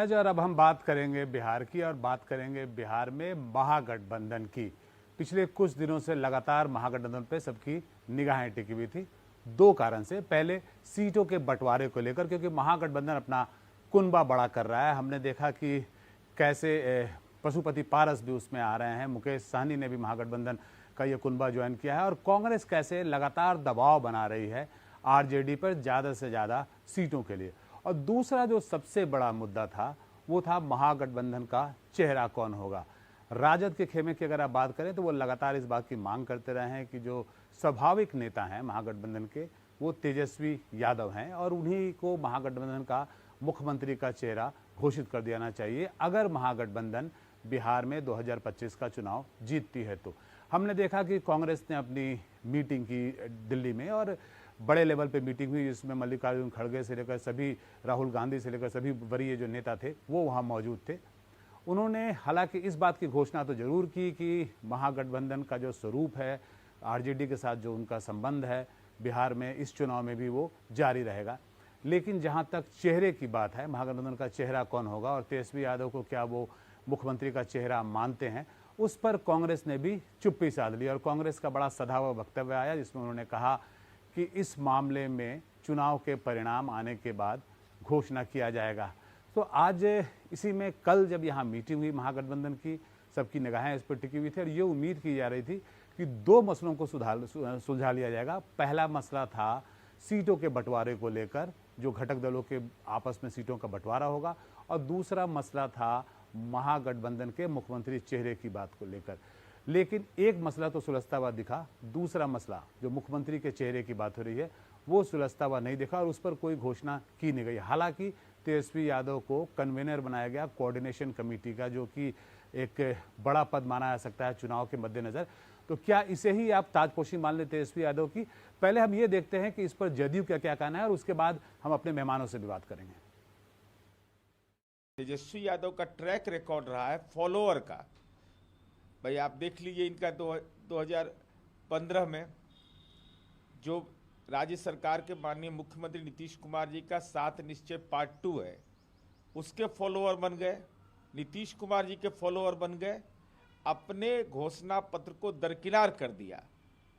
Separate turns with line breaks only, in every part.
और अब हम बात करेंगे बिहार की और बात करेंगे बिहार में महागठबंधन की। पिछले कुछ दिनों से लगातार महागठबंधन पे सबकी निगाहें टिकी हुई थी, दो कारण से। पहले सीटों के बंटवारे को लेकर, क्योंकि महागठबंधन अपना कुनबा बड़ा कर रहा है। हमने देखा कि कैसे पशुपति पारस भी उसमें आ रहे हैं, मुकेश सहनी ने भी महागठबंधन का ये कुनबा ज्वाइन किया है, और कांग्रेस कैसे लगातार दबाव बना रही है आरजेडी पर ज़्यादा से ज़्यादा सीटों के लिए। और दूसरा जो सबसे बड़ा मुद्दा था वो था महागठबंधन का चेहरा कौन होगा। राजद के खेमे की अगर आप बात करें तो वो लगातार इस बात की मांग करते रहे हैं कि जो स्वाभाविक नेता हैं महागठबंधन के वो तेजस्वी यादव हैं, और उन्हीं को महागठबंधन का मुख्यमंत्री का चेहरा घोषित कर देना चाहिए अगर महागठबंधन बिहार में 2025 का चुनाव जीतती है। तो हमने देखा कि कांग्रेस ने अपनी मीटिंग की दिल्ली में, और बड़े लेवल पे मीटिंग हुई जिसमें मल्लिकार्जुन खड़गे से लेकर सभी, राहुल गांधी से लेकर सभी वरीय जो नेता थे वो वहाँ मौजूद थे। उन्होंने हालांकि इस बात की घोषणा तो जरूर की कि महागठबंधन का जो स्वरूप है, आरजेडी के साथ जो उनका संबंध है, बिहार में इस चुनाव में भी वो जारी रहेगा। लेकिन जहाँ तक चेहरे की बात है, महागठबंधन का चेहरा कौन होगा और तेजस्वी यादव को क्या वो मुख्यमंत्री का चेहरा मानते हैं, उस पर कांग्रेस ने भी चुप्पी साध ली। और कांग्रेस का बड़ा सधा हुआ वक्तव्य आया जिसमें उन्होंने कहा कि इस मामले में चुनाव के परिणाम आने के बाद घोषणा किया जाएगा। तो आज इसी में कल जब यहाँ मीटिंग हुई महागठबंधन की, सबकी निगाहें इस पर टिकी हुई थी और ये उम्मीद की जा रही थी कि दो मसलों को सुलझा लिया जाएगा। पहला मसला था सीटों के बंटवारे को लेकर, जो घटक दलों के आपस में सीटों का बंटवारा होगा, और दूसरा मसला था महागठबंधन के मुख्यमंत्री चेहरे की बात को लेकर। लेकिन एक मसला तो सुलझता हुआ दिखा, दूसरा मसला जो मुख्यमंत्री के चेहरे की बात हो रही है वो सुलझता हुआ नहीं दिखा, और उस पर कोई घोषणा की नहीं गई। हालांकि तेजस्वी यादव को कन्वीनर बनाया गया कोऑर्डिनेशन कमेटी का, जो कि एक बड़ा पद माना जा सकता है चुनाव के मद्देनजर। तो क्या इसे ही आप ताजपोशी मान ले तेजस्वी यादव की? पहले हम ये देखते हैं कि इस पर जदयू क्या क्या कहना है, और उसके बाद हम अपने मेहमानों से भी बात करेंगे।
तेजस्वी यादव का ट्रैक रिकॉर्ड रहा है फॉलोअर का। भाई आप देख लीजिए, इनका 2015 में जो राज्य सरकार के माननीय मुख्यमंत्री नीतीश कुमार जी का 7 निश्चय पार्ट 2 है, उसके फॉलोअर बन गए, नीतीश कुमार जी के फॉलोअर बन गए, अपने घोषणा पत्र को दरकिनार कर दिया,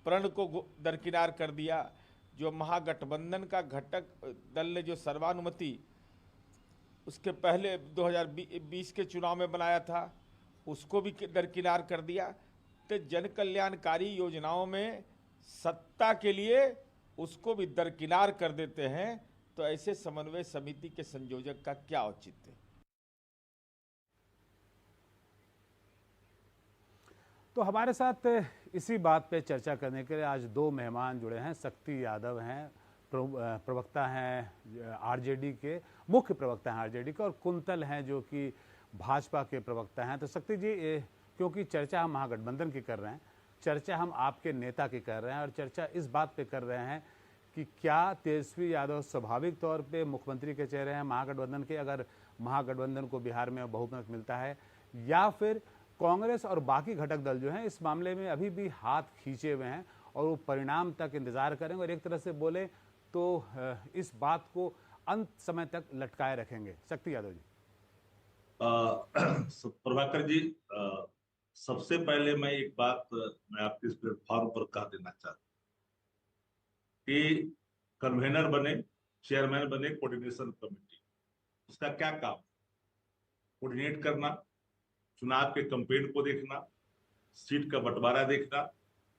प्रण को दरकिनार कर दिया। जो महागठबंधन का घटक दल ने जो सर्वानुमति उसके पहले 2020 के चुनाव में बनाया था उसको भी दरकिनार कर दिया। तो जन कल्याणकारी योजनाओं में सत्ता के लिए उसको भी दरकिनार कर देते हैं। तो ऐसे समन्वय समिति के संयोजक का क्या औचित्य?
तो हमारे साथ इसी बात पे चर्चा करने के लिए आज दो मेहमान जुड़े हैं। शक्ति यादव हैं, प्रवक्ता हैं आरजेडी के, मुख्य प्रवक्ता हैं आरजेडी के, और कुंतल हैं जो कि भाजपा के प्रवक्ता हैं। तो शक्ति जी, क्योंकि चर्चा हम महागठबंधन की कर रहे हैं, चर्चा हम आपके नेता की कर रहे हैं, और चर्चा इस बात पे कर रहे हैं कि क्या तेजस्वी यादव स्वाभाविक तौर पे मुख्यमंत्री के चेहरे हैं महागठबंधन के, अगर महागठबंधन को बिहार में बहुमत मिलता है, या फिर कांग्रेस और बाकी घटक दल जो हैं इस मामले में अभी भी हाथ खींचे हुए हैं और वो परिणाम तक इंतजार करेंगे, और एक तरह से बोले तो इस बात को अंत समय तक लटकाए रखेंगे। शक्ति यादव जी।
प्रभाकर जी, सबसे पहले मैं एक बात मैं आपके इस प्लेटफॉर्म पर कह देना चाहता हूँ कि कन्वेनर बने, चेयरमैन बने कोऑर्डिनेशन कमेटी, उसका क्या काम? कोऑर्डिनेट करना, चुनाव के कैंपेन को देखना, सीट का बंटवारा देखना,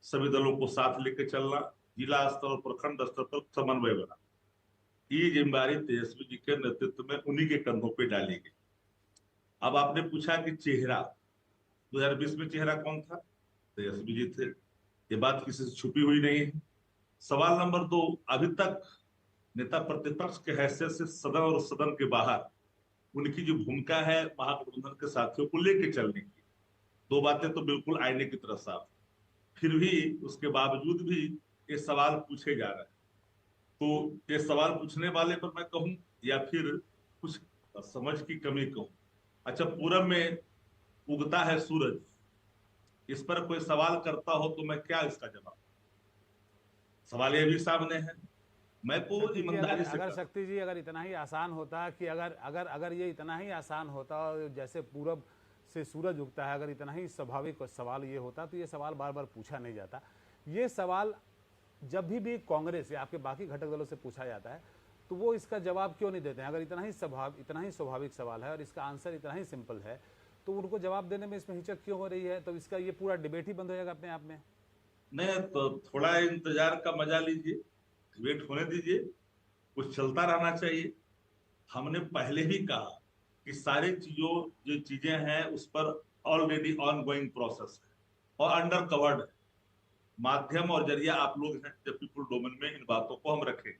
सभी दलों को साथ लेकर चलना, जिला स्तर और प्रखंड स्तर पर समन्वय बना। ये जिम्मेदारी तेजस्वी जी के नेतृत्व में उन्हीं के कंधों पे डाली गई। अब आपने पूछा कि चेहरा 2020 में चेहरा कौन था? तेजस्वी जी थे, ये बात किसी से छुपी हुई नहीं है। सवाल नंबर 2, अभी तक नेता प्रतिपक्ष के हैसियत से सदन और सदन के बाहर उनकी जो भूमिका है महागठबंधन के साथियों को लेकर चलने की, दो बातें तो बिल्कुल आईने की तरह साफ। फिर भी उसके बावजूद भी ये सवाल पूछे जा रहे हैं। तो ये सवाल पूछने वाले पर मैं कहूं या फिर कुछ समझ की कमी कहूं? अच्छा, पूरब में उगता है सूरज, इस पर कोई सवाल करता हो तो मैं क्या इसका जवाब? सवाल ये भी सामने है मैं को
शक्ति जी,
ईमानदारी से
अगर
कहा।
शक्ति जी अगर इतना ही आसान होता कि अगर अगर अगर ये इतना ही आसान होता और जैसे पूरब से सूरज उगता है, अगर इतना ही स्वाभाविक सवाल ये होता तो ये सवाल बार बार पूछा नहीं जाता। ये सवाल जब भी कांग्रेस या आपके बाकी घटक दलों से पूछा जाता है तो वो इसका जवाब क्यों नहीं देते हैं? अगर इतना ही स्वाभाविक सवाल है और इसका आंसर इतना ही सिंपल है तो उनको जवाब देने में इसमें हिचक क्यों हो रही है? तो इसका ये पूरा डिबेट ही बंद हो जाएगा अपने आप में।
नहीं तो थोड़ा इंतजार का मजा लीजिए, डिबेट होने दीजिए, कुछ चलता रहना चाहिए। हमने पहले ही कहा कि सारी चीजों जो चीजें हैं उस पर ऑलरेडी ऑन गोइंग प्रोसेस है और अंडर कवर्ड है। माध्यम और जरिया आप लोग हैं, जब पीपुल डोमेन में इन बातों को हम रखें।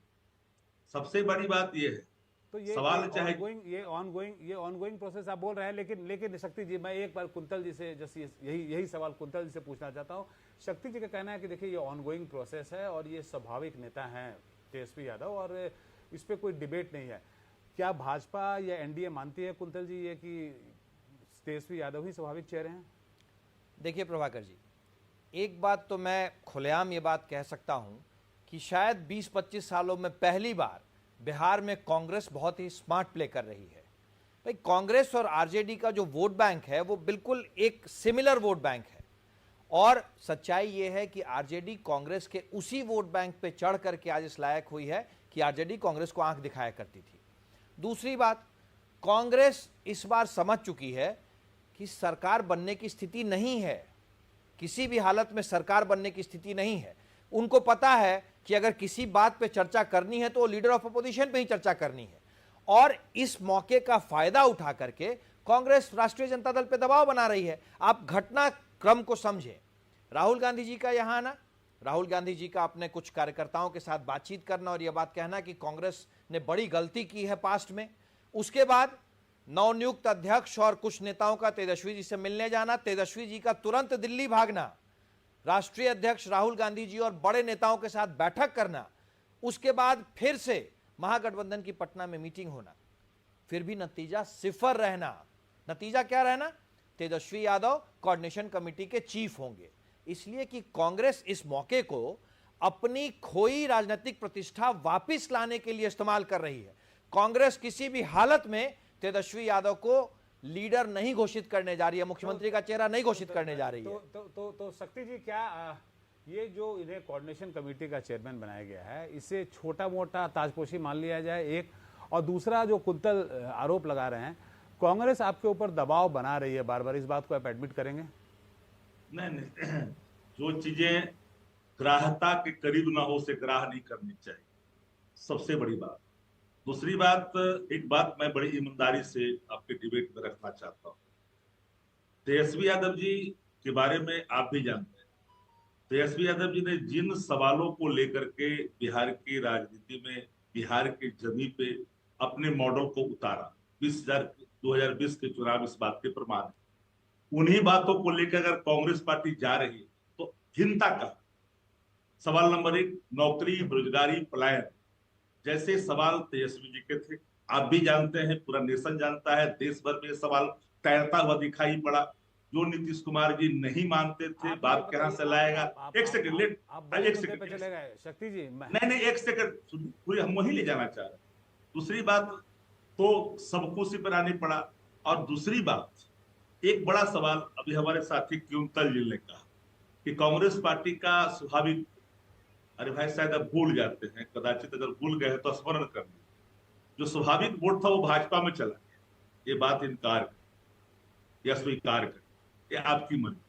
सबसे बड़ी बात यह है,
तो ये
सवाल चाहे
ऑनगोइंग प्रोसेस आप बोल रहे हैं, लेकिन शक्ति जी, मैं एक बार कुंतल जी से जैसे यही सवाल कुंतल जी से पूछना चाहता हूँ। शक्ति जी का कहना है कि देखिए ये ऑनगोइंग प्रोसेस है और ये स्वाभाविक नेता हैं तेजस्वी यादव और इस पर कोई डिबेट नहीं है। क्या भाजपा या एनडीए मानती है कुंतल जी ये कि तेजस्वी यादव ही स्वाभाविक चेहरे हैं?
देखिए प्रभाकर जी, एक बात तो मैं खुलेआम ये बात कह सकता हूं कि शायद 20-25 सालों में पहली बार बिहार में कांग्रेस बहुत ही स्मार्ट प्ले कर रही है। भाई कांग्रेस और आरजेडी का जो वोट बैंक है वो बिल्कुल एक सिमिलर वोट बैंक है और सच्चाई ये है कि आरजेडी कांग्रेस के उसी वोट बैंक पे चढ़ करके आज इस लायक हुई है कि आरजेडी कांग्रेस को आंख दिखाया करती थी। दूसरी बात, कांग्रेस इस बार समझ चुकी है कि सरकार बनने की स्थिति नहीं है, किसी भी हालत में सरकार बनने की स्थिति नहीं है। उनको पता है कि अगर किसी बात पे चर्चा करनी है तो वो लीडर ऑफ अपोजिशन पे ही चर्चा करनी है और इस मौके का फायदा उठा करके कांग्रेस राष्ट्रीय जनता दल पे दबाव बना रही है। आप घटनाक्रम को समझें, राहुल गांधी जी का यहां आना, राहुल गांधी जी का अपने कुछ कार्यकर्ताओं के साथ बातचीत करना और यह बात कहना कि कांग्रेस ने बड़ी गलती की है पास्ट में, उसके बाद नवनियुक्त अध्यक्ष और कुछ नेताओं का तेजस्वी जी से मिलने जाना, तेजस्वी जी का तुरंत दिल्ली भागना, राष्ट्रीय अध्यक्ष राहुल गांधी जी और बड़े नेताओं के साथ बैठक करना, उसके बाद फिर से महागठबंधन की पटना में मीटिंग होना, फिर भी नतीजा सिफर रहना। नतीजा क्या रहना? तेजस्वी यादव कोऑर्डिनेशन कमेटी के चीफ होंगे। इसलिए कि कांग्रेस इस मौके को अपनी खोई राजनीतिक प्रतिष्ठा वापस लाने के लिए इस्तेमाल कर रही है। कांग्रेस किसी भी हालत में तेजस्वी यादव को लीडर नहीं घोषित करने जा रही है, मुख्यमंत्री का चेहरा नहीं घोषित करने जा रही है।
तो शक्ति जी, क्या ये जो इन्हें कोऑर्डिनेशन कमेटी का चेयरमैन बनाया गया है इसे छोटा मोटा ताजपोशी मान लिया जाए एक, और दूसरा जो कुंतल आरोप लगा रहे हैं कांग्रेस आपके ऊपर दबाव बना रही है बार बार, इस बात को आप एडमिट करेंगे?
नहीं, जो चीजें ग्राह्यता के करीब ना हो उसे ग्राह्य नहीं करनी चाहिए, सबसे बड़ी बात। दूसरी बात, एक बात मैं बड़ी ईमानदारी से आपके डिबेट में रखना चाहता हूं। तेजस्वी यादव जी के बारे में आप भी जानते हैं, तेजस्वी यादव जी ने जिन सवालों को लेकर के बिहार की राजनीति में, बिहार की जमीन पे अपने मॉडल को उतारा, 2020 के चुनाव इस बात के प्रमाण है। उन्हीं बातों को लेकर अगर कांग्रेस पार्टी जा रही है तो हीनता का सवाल नंबर 1, नौकरी, बेरोजगारी, पलायन जैसे सवाल तेजस्वी जी के थे। आप भी जानते हैं, पूरा नेशन जानता है, देश भर में सवाल तैरता हुआ दिखाई पड़ा। जो नीतीश कुमार जी नहीं मानते थे, बात कहां से लाएगा? एक सेकंड, एक सेकंड
चले गए शक्ति जी।
नहीं, एक सेकंड, पूरी हम वही ले जाना चाह रहे हैं। दूसरी बात तो सबको उसी पर आनी पड़ा। और दूसरी बात, एक बड़ा सवाल अभी हमारे साथी कुंतल जी ने कहा कि कांग्रेस पार्टी का स्वाभाविक, अरे भाई शायद अब भूल जाते हैं, कदाचित अगर भूल गए तो स्मरण कर लें, जो स्वाभाविक वोट था वो भाजपा में चला गया। ये बात इनकार कर या स्वीकार कर, ये आपकी मर्जी।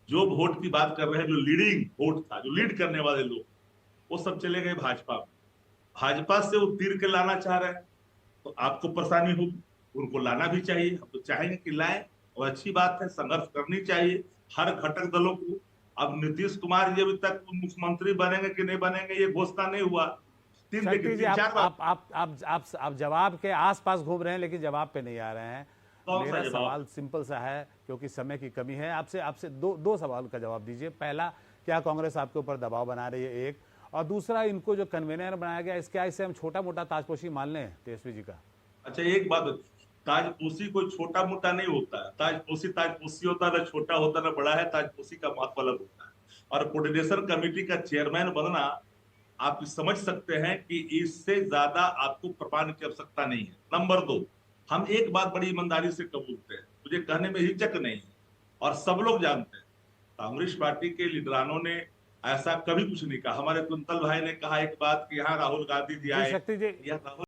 जो वोट की बात कर रहे हैं, जो लीडिंग वोट था, जो लीड करने वाले लोग, वो सब चले गए भाजपा में। भाजपा से वो तीर के लाना चाह रहे हैं तो आपको परेशानी होगी, उनको लाना भी चाहिए। हम तो चाहेंगे कि लाए और अच्छी बात है, संघर्ष करनी चाहिए हर घटक दलों को। अब नीतीश कुमार जी अभी तक मुख्यमंत्री बनेंगे कि नहीं बनेंगे ये घोषणा नहीं हुआ।
आप जवाब के आसपास घूम रहे हैं लेकिन जवाब पे नहीं आ रहे हैं। मेरा सवाल सिंपल सा है क्योंकि समय की कमी है। आपसे दो सवाल का जवाब दीजिए। पहला, क्या कांग्रेस आपके ऊपर दबाव बना रही है, एक, और दूसरा, इनको जो कन्वेनर बनाया गया इसके इसे हम छोटा मोटा ताजपोशी मान लें तेजस्वी जी का?
अच्छा, एक बात, ताजपोशी कोई छोटा मोटा नहीं होता है। ताजपोशी होता है, ना छोटा होता ना बड़ा है। ताजपोशी का महत्व अलग होता है। और कोऑर्डिनेशन कमेटी का चेयरमैन बनना आप समझ सकते हैं कि इससे ज्यादा आपको प्रमाण की आवश्यकता नहीं है। नंबर 2, हम एक बात बड़ी ईमानदारी से कबूलते हैं, मुझे कहने में हिचक नहीं है और सब लोग जानते हैं, कांग्रेस पार्टी के लीडरानों ने ऐसा कभी कुछ नहीं कहा। हमारे कुंतल भाई ने कहा एक बात कि यहाँ राहुल गांधी जी
जी
आए,
शक्ति जी,
यह राहुल